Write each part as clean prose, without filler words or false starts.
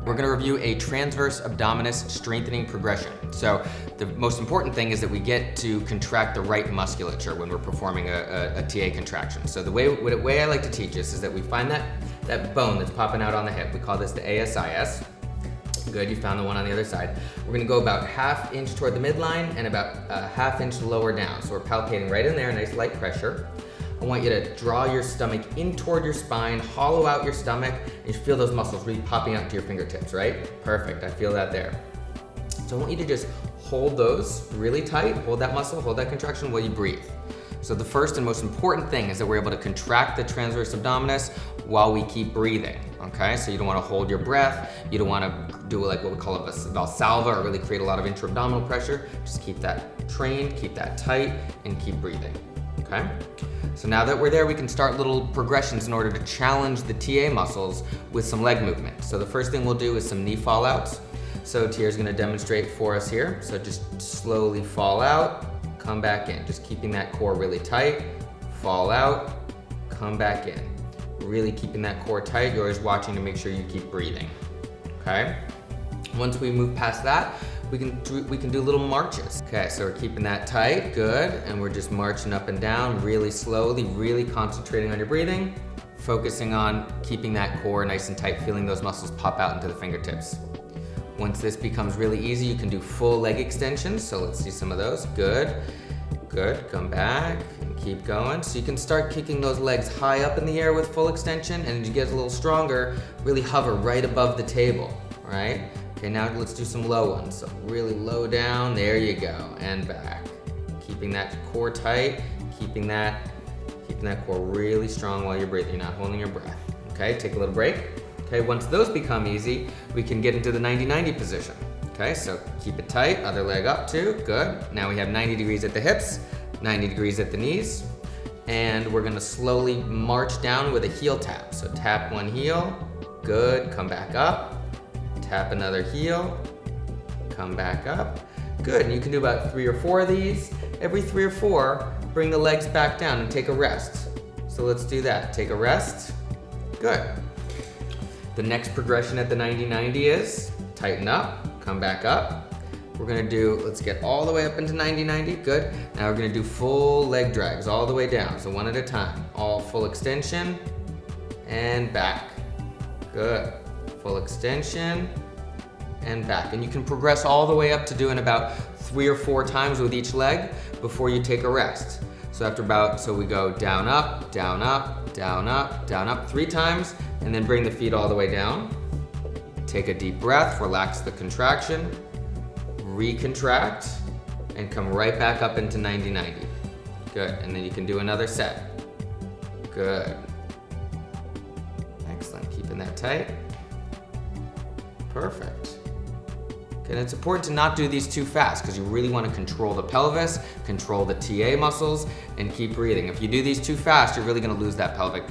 We're gonna review a transverse abdominis strengthening progression. So the most important thing is that we get to contract the right musculature when we're performing a TA contraction. So the way I like to teach this is that we find that bone that's popping out on the hip. We call this the ASIS. Good, you found the one on the other side. We're gonna go about ½ inch toward the midline and about a ½ inch lower down. So we're palpating right in there, nice light pressure. I want you to draw your stomach in toward your spine, hollow out your stomach, and you feel those muscles really popping out to your fingertips, right? Perfect, I feel that there. So I want you to just hold those really tight, hold that muscle, hold that contraction while you breathe. So the first and most important thing is that we're able to contract the transverse abdominis while we keep breathing, okay? So you don't wanna hold your breath, you don't wanna do like what we call a valsalva or really create a lot of intra-abdominal pressure. Just keep that trained, keep that tight, and keep breathing, okay? So now that we're there, we can start little progressions in order to challenge the TA muscles with some leg movement. So the first thing we'll do is some knee fall outs. So Tia's gonna demonstrate for us here. So just slowly fall out, come back in. Just keeping that core really tight, fall out, come back in. Really keeping that core tight. You're always watching to make sure you keep breathing, okay? Once we move past that, we can do little marches. Okay, so we're keeping that tight, good, and we're just marching up and down really slowly, really concentrating on your breathing, focusing on keeping that core nice and tight, feeling those muscles pop out into the fingertips. Once this becomes really easy, you can do full leg extensions, so let's see some of those. Good, good, come back and keep going. So you can start kicking those legs high up in the air with full extension, and as you get a little stronger, really hover right above the table, right? Okay, now let's do some low ones. So really low down, there you go, and back. Keeping that core tight, keeping that core really strong while you're breathing, you're not holding your breath. Okay, take a little break. Okay, once those become easy, we can get into the 90-90 position. Okay, so keep it tight, other leg up too, good. Now we have 90 degrees at the hips, 90 degrees at the knees, and we're gonna slowly march down with a heel tap. So tap one heel, good, come back up. Tap another heel, come back up. Good, and you can do about 3 or 4 of these. Every 3 or 4, bring the legs back down and take a rest. So let's do that, take a rest, good. The next progression at the 90-90 is tighten up, come back up. We're gonna do, let's get all the way up into 90-90, good. Now we're gonna do full leg drags all the way down, so one at a time. All full extension, and back, good. Full extension, and back. And you can progress all the way up to doing about 3 or 4 times with each leg before you take a rest. So we go down, up, down, up, down, up, down, up 3 times, and then bring the feet all the way down. Take a deep breath, relax the contraction, recontract, and come right back up into 90-90. Good, and then you can do another set. Good. Excellent, keeping that tight. Perfect. Okay, and it's important to not do these too fast because you really want to control the pelvis, control the TA muscles, and keep breathing. If you do these too fast, you're really going to lose that pelvic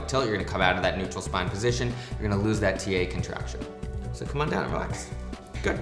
tilt. You're going to come out of that neutral spine position. You're going to lose that TA contraction. So come on down and relax. Good.